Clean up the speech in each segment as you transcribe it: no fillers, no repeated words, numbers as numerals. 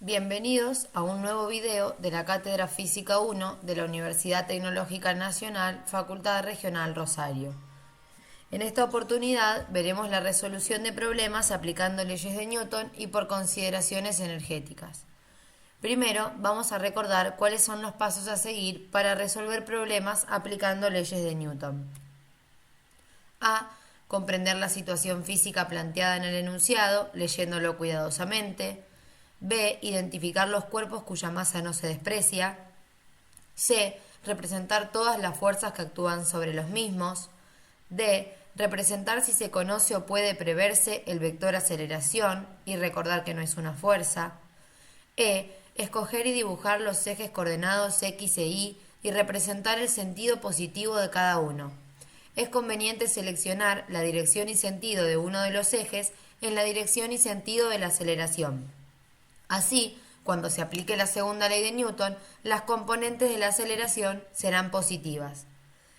Bienvenidos a un nuevo video de la Cátedra Física 1 de la Universidad Tecnológica Nacional, Facultad Regional Rosario. En esta oportunidad veremos la resolución de problemas aplicando leyes de Newton y por consideraciones energéticas. Primero, vamos a recordar cuáles son los pasos a seguir para resolver problemas aplicando leyes de Newton. A. Comprender la situación física planteada en el enunciado, leyéndolo cuidadosamente. B. Identificar los cuerpos cuya masa no se desprecia. C. Representar todas las fuerzas que actúan sobre los mismos. D. Representar si se conoce o puede preverse el vector aceleración y recordar que no es una fuerza. E. Escoger y dibujar los ejes coordenados X e Y y representar el sentido positivo de cada uno. Es conveniente seleccionar la dirección y sentido de uno de los ejes en la dirección y sentido de la aceleración. Así, cuando se aplique la segunda ley de Newton, las componentes de la aceleración serán positivas.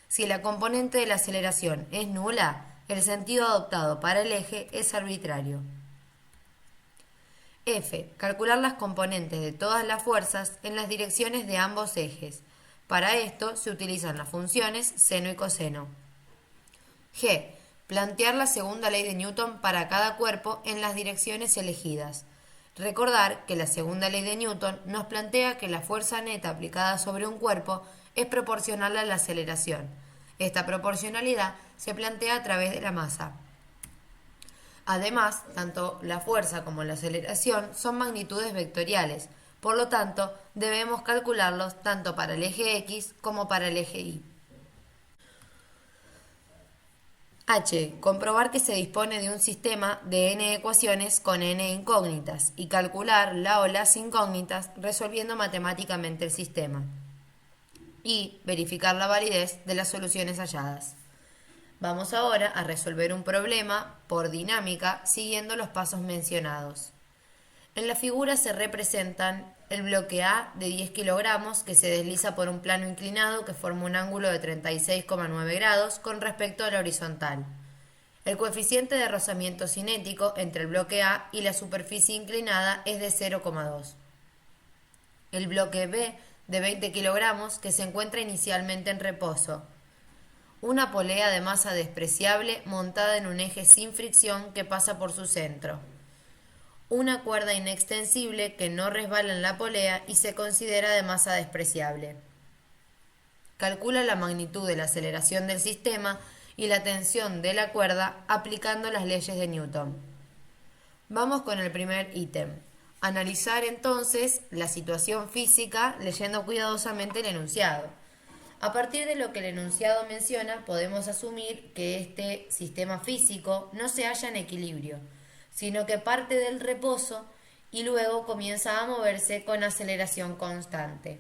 Si la componente de la aceleración es nula, el sentido adoptado para el eje es arbitrario. F. Calcular las componentes de todas las fuerzas en las direcciones de ambos ejes. Para esto se utilizan las funciones seno y coseno. G. Plantear la segunda ley de Newton para cada cuerpo en las direcciones elegidas. Recordar que la segunda ley de Newton nos plantea que la fuerza neta aplicada sobre un cuerpo es proporcional a la aceleración. Esta proporcionalidad se plantea a través de la masa. Además, tanto la fuerza como la aceleración son magnitudes vectoriales, por lo tanto, debemos calcularlos tanto para el eje X como para el eje Y. H. Comprobar que se dispone de un sistema de n ecuaciones con n incógnitas y calcular la o las incógnitas resolviendo matemáticamente el sistema. Y verificar la validez de las soluciones halladas. Vamos ahora a resolver un problema por dinámica siguiendo los pasos mencionados. En la figura se representan el bloque A de 10 kilogramos que se desliza por un plano inclinado que forma un ángulo de 36,9 grados con respecto a la horizontal. El coeficiente de rozamiento cinético entre el bloque A y la superficie inclinada es de 0,2. El bloque B de 20 kilogramos que se encuentra inicialmente en reposo. Una polea de masa despreciable montada en un eje sin fricción que pasa por su centro. Una cuerda inextensible que no resbala en la polea y se considera de masa despreciable. Calcula la magnitud de la aceleración del sistema y la tensión de la cuerda aplicando las leyes de Newton. Vamos con el primer ítem. Analizar entonces la situación física leyendo cuidadosamente el enunciado. A partir de lo que el enunciado menciona, podemos asumir que este sistema físico no se halla en equilibrio, sino que parte del reposo y luego comienza a moverse con aceleración constante.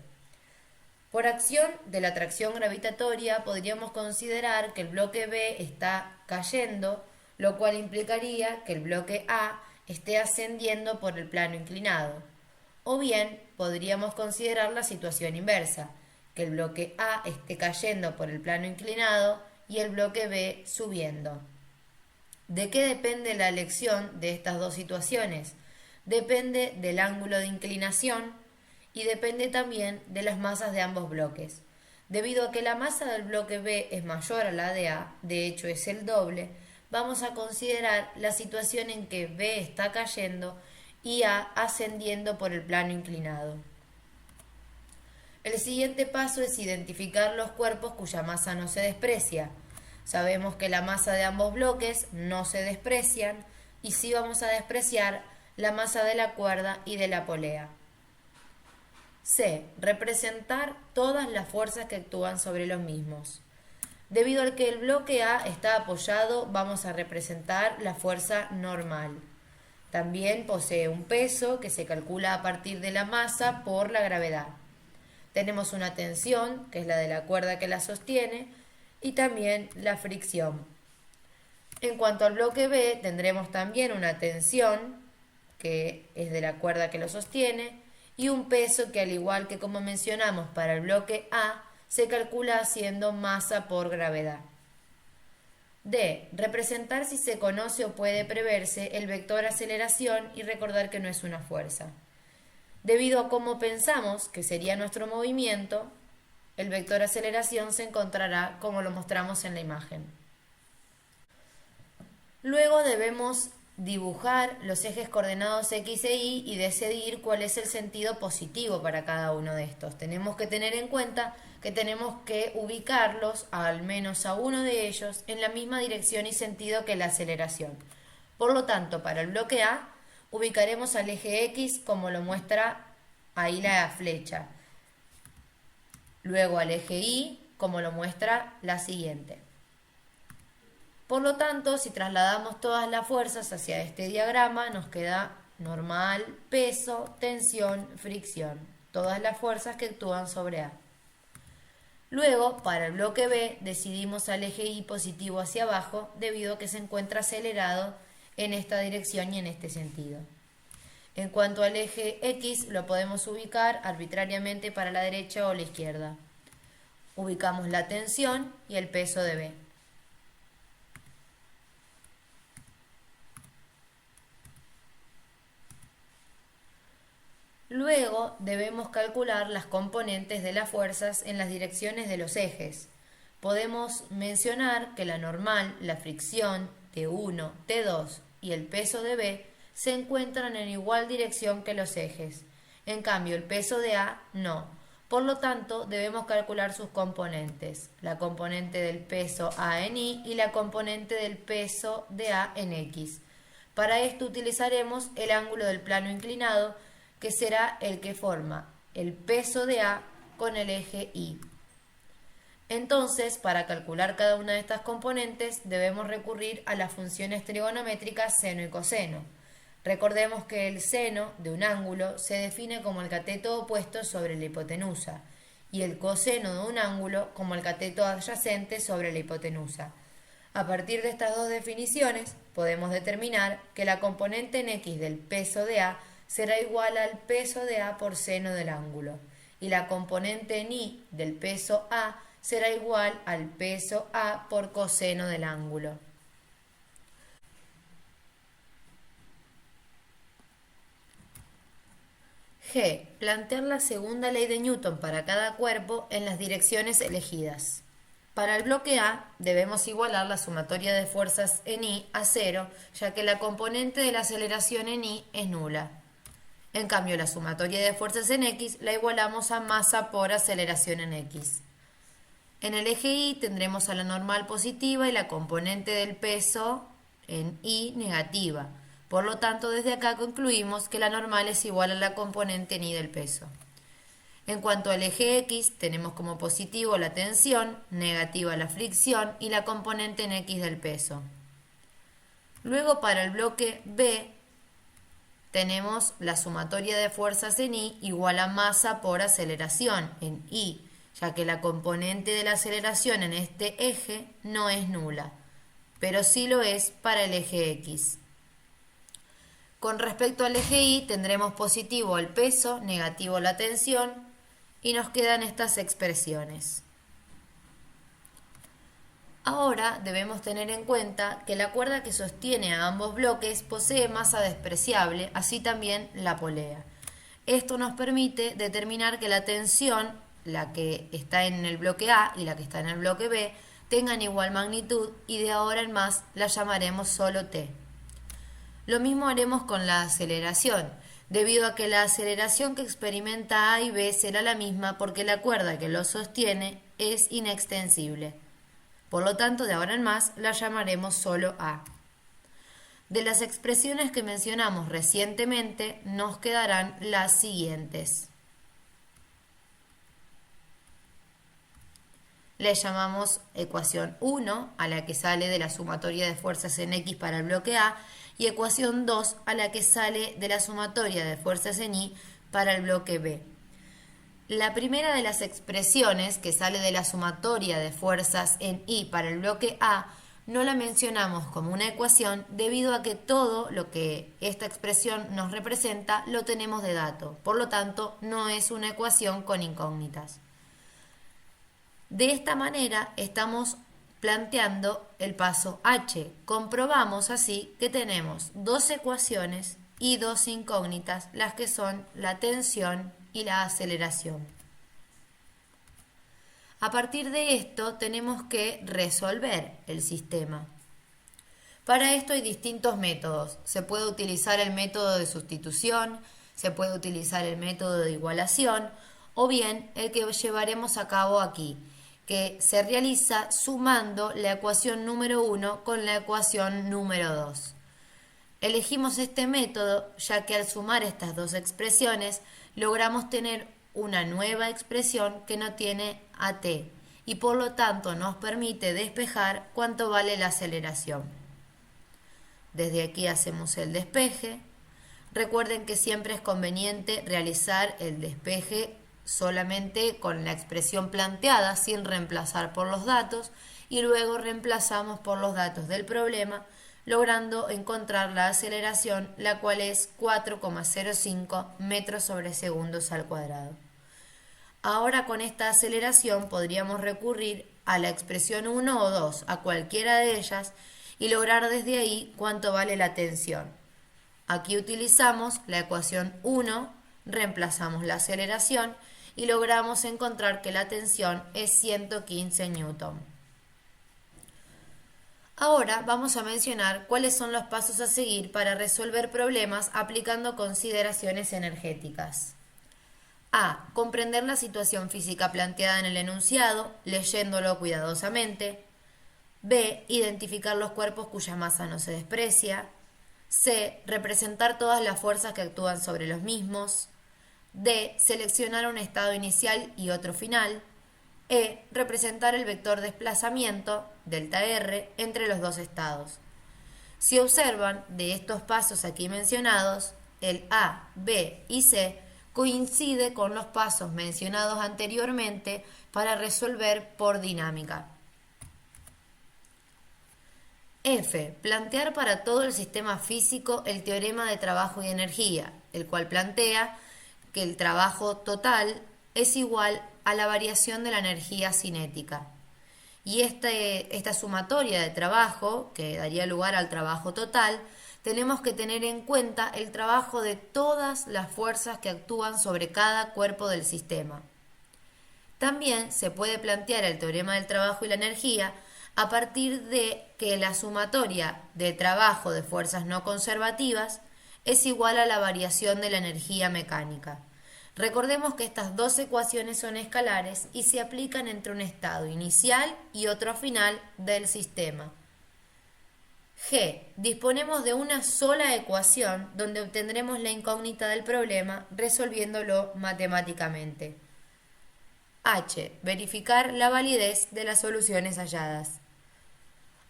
Por acción de la atracción gravitatoria podríamos considerar que el bloque B está cayendo, lo cual implicaría que el bloque A esté ascendiendo por el plano inclinado. O bien podríamos considerar la situación inversa, que el bloque A esté cayendo por el plano inclinado y el bloque B subiendo. ¿De qué depende la elección de estas dos situaciones? Depende del ángulo de inclinación y depende también de las masas de ambos bloques. Debido a que la masa del bloque B es mayor a la de A, de hecho es el doble, vamos a considerar la situación en que B está cayendo y A ascendiendo por el plano inclinado. El siguiente paso es identificar los cuerpos cuya masa no se desprecia. Sabemos que la masa de ambos bloques no se desprecian y sí vamos a despreciar la masa de la cuerda y de la polea. C. Representar todas las fuerzas que actúan sobre los mismos. Debido al que el bloque A está apoyado, vamos a representar la fuerza normal. También posee un peso que se calcula a partir de la masa por la gravedad. Tenemos una tensión, que es la de la cuerda que la sostiene, y también la fricción. En cuanto al bloque B, tendremos también una tensión, que es de la cuerda que lo sostiene, y un peso que, al igual que como mencionamos para el bloque A, se calcula haciendo masa por gravedad. D. Representar si se conoce o puede preverse el vector aceleración y recordar que no es una fuerza. Debido a cómo pensamos que sería nuestro movimiento, el vector aceleración se encontrará como lo mostramos en la imagen. Luego debemos dibujar los ejes coordenados X e Y y decidir cuál es el sentido positivo para cada uno de estos. Tenemos que tener en cuenta que tenemos que ubicarlos, al menos a uno de ellos, en la misma dirección y sentido que la aceleración. Por lo tanto, para el bloque A, ubicaremos al eje X como lo muestra ahí la flecha. Luego al eje Y como lo muestra la siguiente. Por lo tanto, si trasladamos todas las fuerzas hacia este diagrama, nos queda normal, peso, tensión, fricción. Todas las fuerzas que actúan sobre A. Luego, para el bloque B, decidimos al eje Y positivo hacia abajo, debido a que se encuentra acelerado en esta dirección y en este sentido. En cuanto al eje X, lo podemos ubicar arbitrariamente para la derecha o la izquierda. Ubicamos la tensión y el peso de B. Luego debemos calcular las componentes de las fuerzas en las direcciones de los ejes. Podemos mencionar que la normal, la fricción, T1, T2 y el peso de B se encuentran en igual dirección que los ejes. En cambio, el peso de A no. Por lo tanto, debemos calcular sus componentes. La componente del peso A en Y y la componente del peso de A en X. Para esto utilizaremos el ángulo del plano inclinado, que será el que forma el peso de A con el eje Y. Entonces, para calcular cada una de estas componentes, debemos recurrir a las funciones trigonométricas seno y coseno. Recordemos que el seno de un ángulo se define como el cateto opuesto sobre la hipotenusa y el coseno de un ángulo como el cateto adyacente sobre la hipotenusa. A partir de estas dos definiciones, podemos determinar que la componente en X del peso de A será igual al peso de A por seno del ángulo, y la componente en Y del peso A será igual al peso A por coseno del ángulo. G. Plantear la segunda ley de Newton para cada cuerpo en las direcciones elegidas. Para el bloque A debemos igualar la sumatoria de fuerzas en Y a 0, ya que la componente de la aceleración en Y es nula. En cambio, la sumatoria de fuerzas en X la igualamos a masa por aceleración en X. En el eje Y tendremos a la normal positiva y la componente del peso en Y negativa. Por lo tanto, desde acá concluimos que la normal es igual a la componente en Y del peso. En cuanto al eje X, tenemos como positivo la tensión, negativa la fricción y la componente en X del peso. Luego, para el bloque B, tenemos la sumatoria de fuerzas en Y igual a masa por aceleración en Y, ya que la componente de la aceleración en este eje no es nula, pero sí lo es para el eje X. Con respecto al eje Y, tendremos positivo el peso, negativo la tensión, y nos quedan estas expresiones. Ahora debemos tener en cuenta que la cuerda que sostiene a ambos bloques posee masa despreciable, así también la polea. Esto nos permite determinar que la tensión, la que está en el bloque A y la que está en el bloque B, tengan igual magnitud y de ahora en más la llamaremos solo T. Lo mismo haremos con la aceleración, debido a que la aceleración que experimenta A y B será la misma porque la cuerda que lo sostiene es inextensible. Por lo tanto, de ahora en más la llamaremos solo A. De las expresiones que mencionamos recientemente nos quedarán las siguientes. Le llamamos ecuación 1 a la que sale de la sumatoria de fuerzas en X para el bloque A y ecuación 2 a la que sale de la sumatoria de fuerzas en Y para el bloque B. La primera de las expresiones que sale de la sumatoria de fuerzas en Y para el bloque A no la mencionamos como una ecuación debido a que todo lo que esta expresión nos representa lo tenemos de dato, por lo tanto no es una ecuación con incógnitas. De esta manera estamos planteando el paso H. Comprobamos así que tenemos dos ecuaciones y dos incógnitas, las que son la tensión y la aceleración. A partir de esto tenemos que resolver el sistema. Para esto hay distintos métodos. Se puede utilizar el método de sustitución, se puede utilizar el método de igualación o bien el que llevaremos a cabo aquí, que se realiza sumando la ecuación número 1 con la ecuación número 2. Elegimos este método ya que al sumar estas dos expresiones logramos tener una nueva expresión que no tiene AT y por lo tanto nos permite despejar cuánto vale la aceleración. Desde aquí hacemos el despeje. Recuerden que siempre es conveniente realizar el despeje solamente con la expresión planteada sin reemplazar por los datos y luego reemplazamos por los datos del problema logrando encontrar la aceleración, la cual es 4,05 metros sobre segundos al cuadrado. Ahora con esta aceleración podríamos recurrir a la expresión 1 o 2, a cualquiera de ellas, y lograr desde ahí cuánto vale la tensión. Aquí utilizamos la ecuación 1, reemplazamos la aceleración y logramos encontrar que la tensión es 115 newton. Ahora vamos a mencionar cuáles son los pasos a seguir para resolver problemas aplicando consideraciones energéticas. A. Comprender la situación física planteada en el enunciado, leyéndolo cuidadosamente. B. Identificar los cuerpos cuya masa no se desprecia. C. Representar todas las fuerzas que actúan sobre los mismos. D. Seleccionar un estado inicial y otro final. E. Representar el vector desplazamiento, delta R, entre los dos estados. Si observan, de estos pasos aquí mencionados, el A, B y C coincide con los pasos mencionados anteriormente para resolver por dinámica. F. Plantear para todo el sistema físico el teorema de trabajo y energía, el cual plantea que el trabajo total es igual a la variación de la energía cinética. Y esta sumatoria de trabajo, que daría lugar al trabajo total, tenemos que tener en cuenta el trabajo de todas las fuerzas que actúan sobre cada cuerpo del sistema. También se puede plantear el teorema del trabajo y la energía a partir de que la sumatoria de trabajo de fuerzas no conservativas es igual a la variación de la energía mecánica. Recordemos que estas dos ecuaciones son escalares y se aplican entre un estado inicial y otro final del sistema. G. Disponemos de una sola ecuación donde obtendremos la incógnita del problema resolviéndolo matemáticamente. H. Verificar la validez de las soluciones halladas.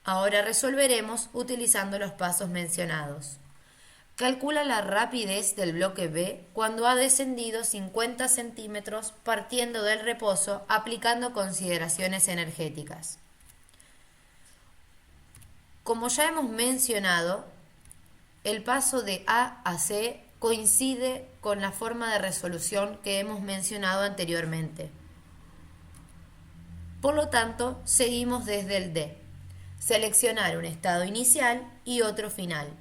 Ahora resolveremos utilizando los pasos mencionados. Calcula la rapidez del bloque B cuando ha descendido 50 centímetros partiendo del reposo aplicando consideraciones energéticas. Como ya hemos mencionado, el paso de A a C coincide con la forma de resolución que hemos mencionado anteriormente. Por lo tanto, seguimos desde el D. Seleccionar un estado inicial y otro final.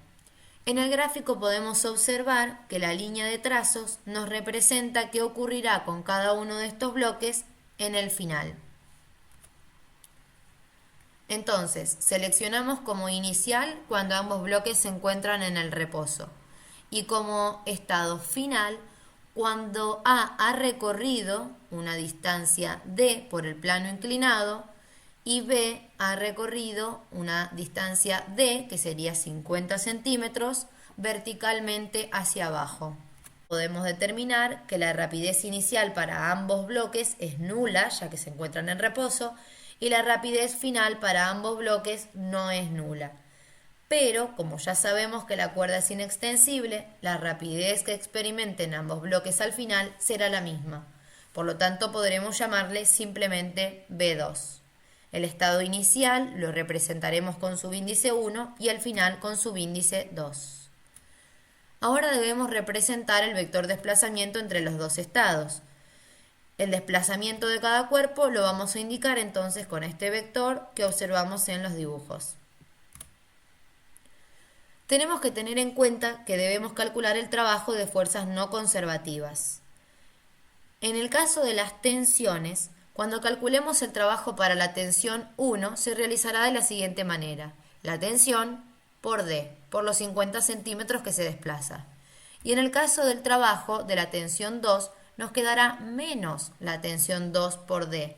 En el gráfico podemos observar que la línea de trazos nos representa qué ocurrirá con cada uno de estos bloques en el final. Entonces, seleccionamos como inicial cuando ambos bloques se encuentran en el reposo y como estado final cuando A ha recorrido una distancia D por el plano inclinado y B ha recorrido una distancia D, que sería 50 centímetros, verticalmente hacia abajo. Podemos determinar que la rapidez inicial para ambos bloques es nula, ya que se encuentran en reposo, y la rapidez final para ambos bloques no es nula. Pero, como ya sabemos que la cuerda es inextensible, la rapidez que experimenten ambos bloques al final será la misma. Por lo tanto, podremos llamarle simplemente B2. El estado inicial lo representaremos con subíndice 1 y al final con subíndice 2. Ahora debemos representar el vector desplazamiento entre los dos estados. El desplazamiento de cada cuerpo lo vamos a indicar entonces con este vector que observamos en los dibujos. Tenemos que tener en cuenta que debemos calcular el trabajo de fuerzas no conservativas. En el caso de las tensiones, cuando calculemos el trabajo para la tensión 1, se realizará de la siguiente manera. La tensión por D, por los 50 centímetros que se desplaza. Y en el caso del trabajo de la tensión 2, nos quedará menos la tensión 2 por D.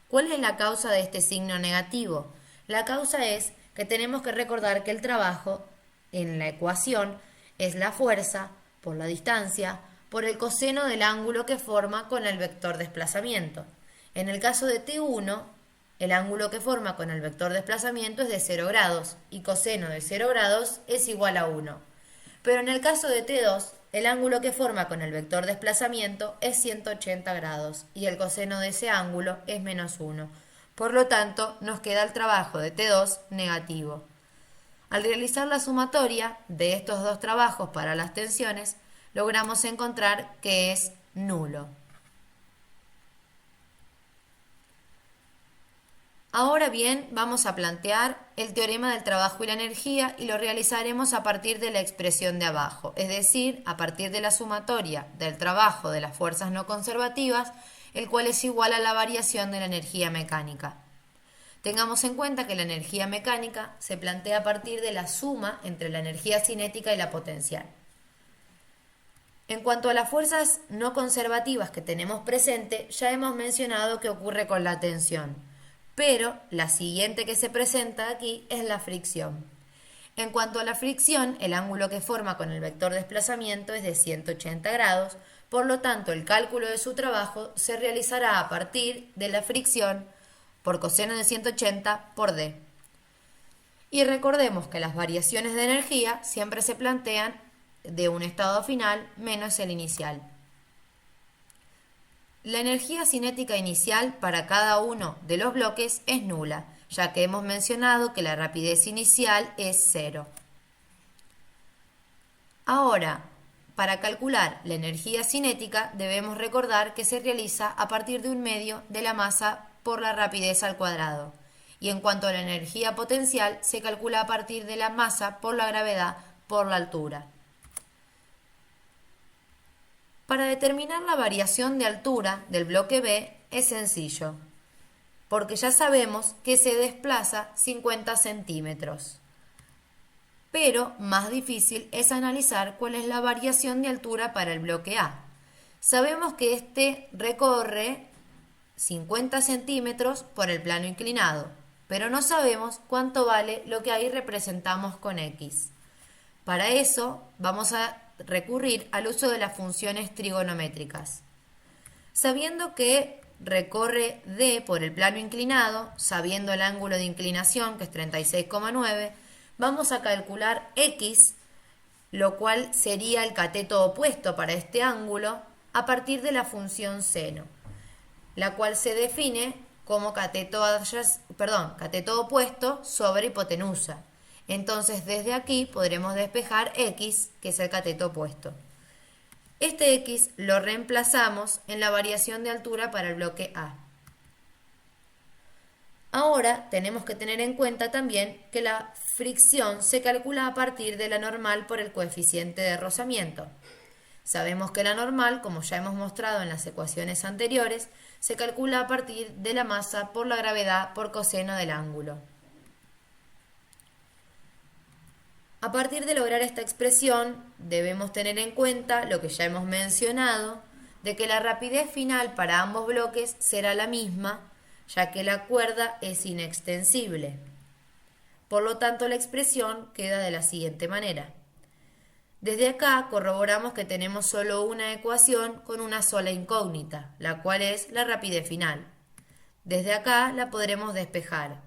¿Cuál es la causa de este signo negativo? La causa es que tenemos que recordar que el trabajo en la ecuación es la fuerza por la distancia por el coseno del ángulo que forma con el vector desplazamiento. En el caso de T1, el ángulo que forma con el vector desplazamiento es de 0 grados y coseno de 0 grados es igual a 1. Pero en el caso de T2, el ángulo que forma con el vector desplazamiento es 180 grados y el coseno de ese ángulo es menos 1. Por lo tanto, nos queda el trabajo de T2 negativo. Al realizar la sumatoria de estos dos trabajos para las tensiones, logramos encontrar que es nulo. Ahora bien, vamos a plantear el teorema del trabajo y la energía y lo realizaremos a partir de la expresión de abajo, es decir, a partir de la sumatoria del trabajo de las fuerzas no conservativas, el cual es igual a la variación de la energía mecánica. Tengamos en cuenta que la energía mecánica se plantea a partir de la suma entre la energía cinética y la potencial. En cuanto a las fuerzas no conservativas que tenemos presente, ya hemos mencionado qué ocurre con la tensión, pero la siguiente que se presenta aquí es la fricción. En cuanto a la fricción, el ángulo que forma con el vector desplazamiento es de 180 grados, por lo tanto el cálculo de su trabajo se realizará a partir de la fricción por coseno de 180 por D. Y recordemos que las variaciones de energía siempre se plantean de un estado final menos el inicial. La energía cinética inicial para cada uno de los bloques es nula, ya que hemos mencionado que la rapidez inicial es 0. Ahora, para calcular la energía cinética debemos recordar que se realiza a partir de un medio de la masa por la rapidez al cuadrado. Y en cuanto a la energía potencial, se calcula a partir de la masa por la gravedad por la altura. Para determinar la variación de altura del bloque B es sencillo, porque ya sabemos que se desplaza 50 centímetros. Pero más difícil es analizar cuál es la variación de altura para el bloque A. Sabemos que este recorre 50 centímetros por el plano inclinado, pero no sabemos cuánto vale lo que ahí representamos con X. Para eso vamos a recurrir al uso de las funciones trigonométricas. Sabiendo que recorre D por el plano inclinado, sabiendo el ángulo de inclinación que es 36,9, vamos a calcular X, lo cual sería el cateto opuesto para este ángulo, a partir de la función seno, la cual se define como cateto opuesto sobre hipotenusa. Entonces desde aquí podremos despejar X, que es el cateto opuesto. Este X lo reemplazamos en la variación de altura para el bloque A. Ahora tenemos que tener en cuenta también que la fricción se calcula a partir de la normal por el coeficiente de rozamiento. Sabemos que la normal, como ya hemos mostrado en las ecuaciones anteriores, se calcula a partir de la masa por la gravedad por coseno del ángulo. A partir de lograr esta expresión, debemos tener en cuenta lo que ya hemos mencionado, de que la rapidez final para ambos bloques será la misma, ya que la cuerda es inextensible. Por lo tanto, la expresión queda de la siguiente manera. Desde acá corroboramos que tenemos solo una ecuación con una sola incógnita, la cual es la rapidez final. Desde acá la podremos despejar.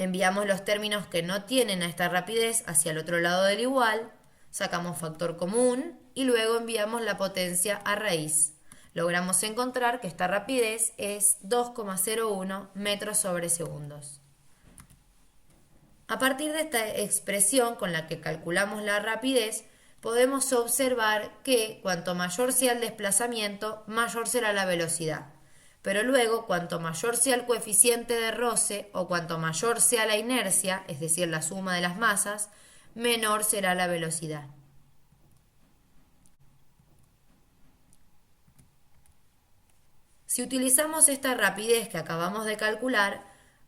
Enviamos los términos que no tienen a esta rapidez hacia el otro lado del igual, sacamos factor común y luego enviamos la potencia a raíz. Logramos encontrar que esta rapidez es 2,01 metros sobre segundos. A partir de esta expresión con la que calculamos la rapidez, podemos observar que cuanto mayor sea el desplazamiento, mayor será la velocidad. Pero luego, cuanto mayor sea el coeficiente de roce o cuanto mayor sea la inercia, es decir, la suma de las masas, menor será la velocidad. Si utilizamos esta rapidez que acabamos de calcular,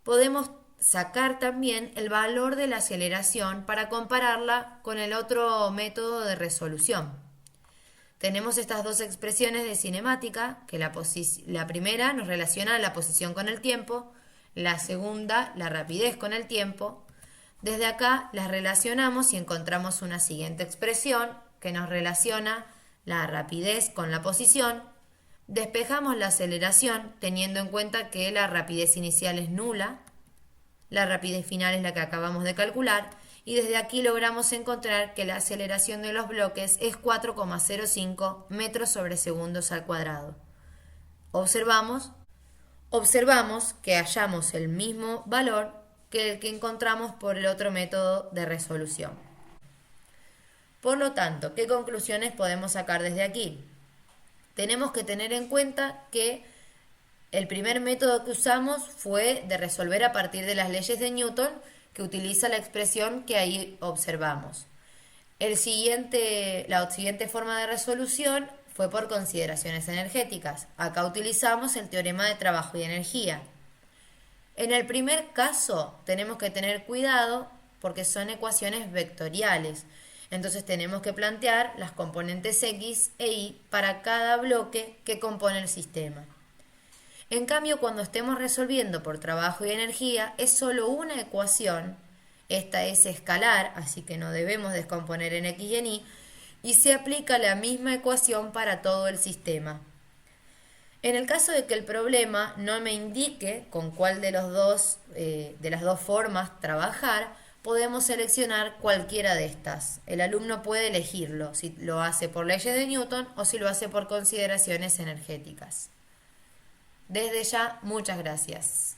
podemos sacar también el valor de la aceleración para compararla con el otro método de resolución. Tenemos estas dos expresiones de cinemática, que la primera nos relaciona la posición con el tiempo, la segunda la rapidez con el tiempo. Desde acá las relacionamos y encontramos una siguiente expresión que nos relaciona la rapidez con la posición. Despejamos la aceleración teniendo en cuenta que la rapidez inicial es nula, la rapidez final es la que acabamos de calcular, y desde aquí logramos encontrar que la aceleración de los bloques es 4,05 metros sobre segundos al cuadrado. Observamos que hallamos el mismo valor que el que encontramos por el otro método de resolución. Por lo tanto, ¿qué conclusiones podemos sacar desde aquí? Tenemos que tener en cuenta que el primer método que usamos fue de resolver a partir de las leyes de Newton, que utiliza la expresión que ahí observamos. La siguiente forma de resolución fue por consideraciones energéticas. Acá utilizamos el teorema de trabajo y energía. En el primer caso tenemos que tener cuidado porque son ecuaciones vectoriales. Entonces tenemos que plantear las componentes X e Y para cada bloque que compone el sistema. En cambio, cuando estemos resolviendo por trabajo y energía, es solo una ecuación. Esta es escalar, así que no debemos descomponer en X y en y se aplica la misma ecuación para todo el sistema. En el caso de que el problema no me indique con cuál de las dos formas trabajar, podemos seleccionar cualquiera de estas. El alumno puede elegirlo, si lo hace por leyes de Newton o si lo hace por consideraciones energéticas. Desde ya, muchas gracias.